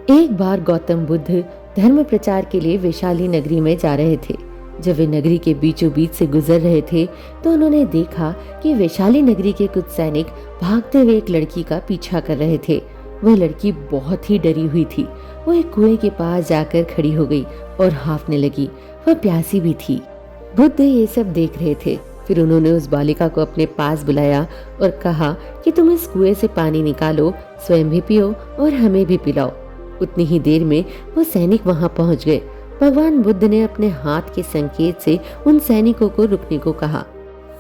एक बार गौतम बुद्ध धर्म प्रचार के लिए वैशाली नगरी में जा रहे थे। जब वे नगरी के बीचों बीच से गुजर रहे थे तो उन्होंने देखा कि वैशाली नगरी के कुछ सैनिक भागते हुए एक लड़की का पीछा कर रहे थे। वह लड़की बहुत ही डरी हुई थी। वो एक कुएं के पास जाकर खड़ी हो गई और हांफने लगी। वह प्यासी भी थी। बुद्ध ये सब देख रहे थे। फिर उन्होंने उस बालिका को अपने पास बुलाया और कहा कि तुम इस कुएं से पानी निकालो, स्वयं भी पियो और हमें भी पिलाओ। उतनी ही देर में वो सैनिक वहां पहुंच गए। भगवान बुद्ध ने अपने हाथ के संकेत से उन सैनिकों को रुकने को कहा।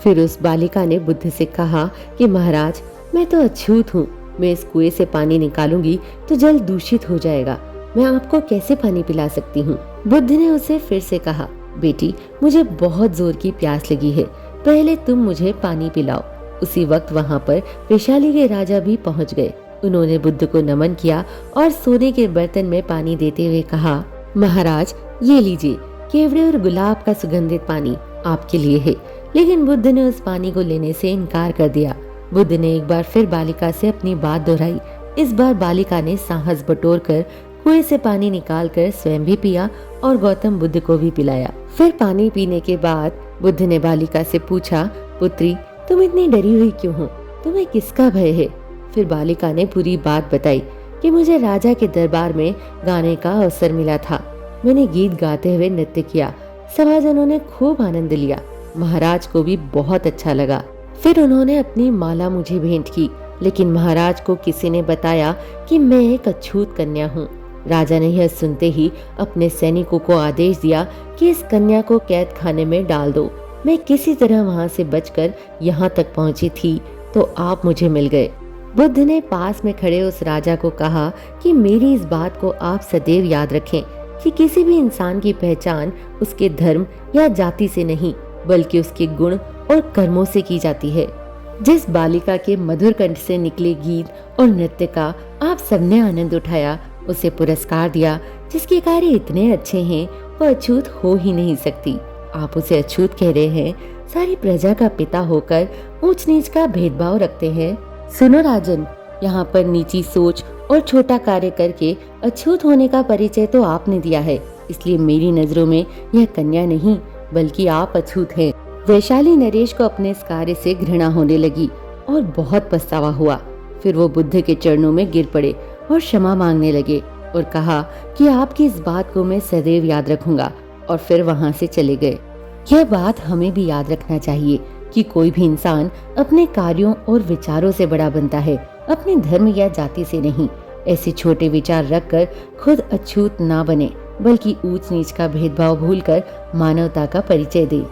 फिर उस बालिका ने बुद्ध से कहा कि महाराज, मैं तो अछूत हूँ। मैं इस कुएं से पानी निकालूंगी तो जल दूषित हो जाएगा। मैं आपको कैसे पानी पिला सकती हूँ? बुद्ध ने उसे फिर से कहा, बेटी, मुझे बहुत जोर की प्यास लगी है। पहले तुम मुझे पानी पिलाओ। उसी वक्त वहाँ पर वैशाली के राजा भी पहुँच गए। उन्होंने बुद्ध को नमन किया और सोने के बर्तन में पानी देते हुए कहा, महाराज, ये लीजिए, केवड़े और गुलाब का सुगंधित पानी आपके लिए है। लेकिन बुद्ध ने उस पानी को लेने से इनकार कर दिया। बुद्ध ने एक बार फिर बालिका से अपनी बात दोहराई। इस बार बालिका ने साहस बटोरकर कुएं से पानी निकालकर स्वयं भी पिया और गौतम बुद्ध को भी पिलाया। फिर पानी पीने के बाद बुद्ध ने बालिका से पूछा, पुत्री, तुम इतनी डरी हुई क्यों हो? तुम्हें किसका भय है? फिर बालिका ने पूरी बात बताई कि मुझे राजा के दरबार में गाने का अवसर मिला था। मैंने गीत गाते हुए नृत्य किया। सभाजनों ने खूब आनंद लिया। महाराज को भी बहुत अच्छा लगा। फिर उन्होंने अपनी माला मुझे भेंट की, लेकिन महाराज को किसी ने बताया कि मैं एक अछूत कन्या हूँ। राजा ने यह सुनते ही अपने सैनिकों को आदेश दिया कि इस कन्या को कैद खाने में डाल दो। मैं किसी तरह वहाँ से बचकर यहाँ तक पहुँची थी तो आप मुझे मिल गए। बुद्ध ने पास में खड़े उस राजा को कहा कि मेरी इस बात को आप सदैव याद रखें कि किसी भी इंसान की पहचान उसके धर्म या जाति से नहीं, बल्कि उसके गुण और कर्मों से की जाती है। जिस बालिका के मधुर कंठ से निकले गीत और नृत्य का आप सबने आनंद उठाया, उसे पुरस्कार दिया। जिसके कार्य इतने अच्छे हैं वह अछूत हो ही नहीं सकती। आप उसे अछूत कह रहे हैं। सारी प्रजा का पिता होकर ऊंच नीच का भेदभाव रखते हैं। सुनो राजन, यहाँ पर नीची सोच और छोटा कार्य करके अछूत होने का परिचय तो आपने दिया है, इसलिए मेरी नजरों में यह कन्या नहीं बल्कि आप अछूत हैं। वैशाली नरेश को अपने इस कार्य से घृणा होने लगी और बहुत पछतावा हुआ। फिर वो बुद्ध के चरणों में गिर पड़े और क्षमा मांगने लगे और कहा कि आपकी इस बात को मैं सदैव याद रखूंगा, और फिर वहाँ से चले गए। यह बात हमें भी याद रखना चाहिए कि कोई भी इंसान अपने कार्यों और विचारों से बड़ा बनता है, अपने धर्म या जाति से नहीं। ऐसे छोटे विचार रखकर खुद अछूत ना बने, बल्कि ऊंच नीच का भेदभाव भूलकर मानवता का परिचय दे।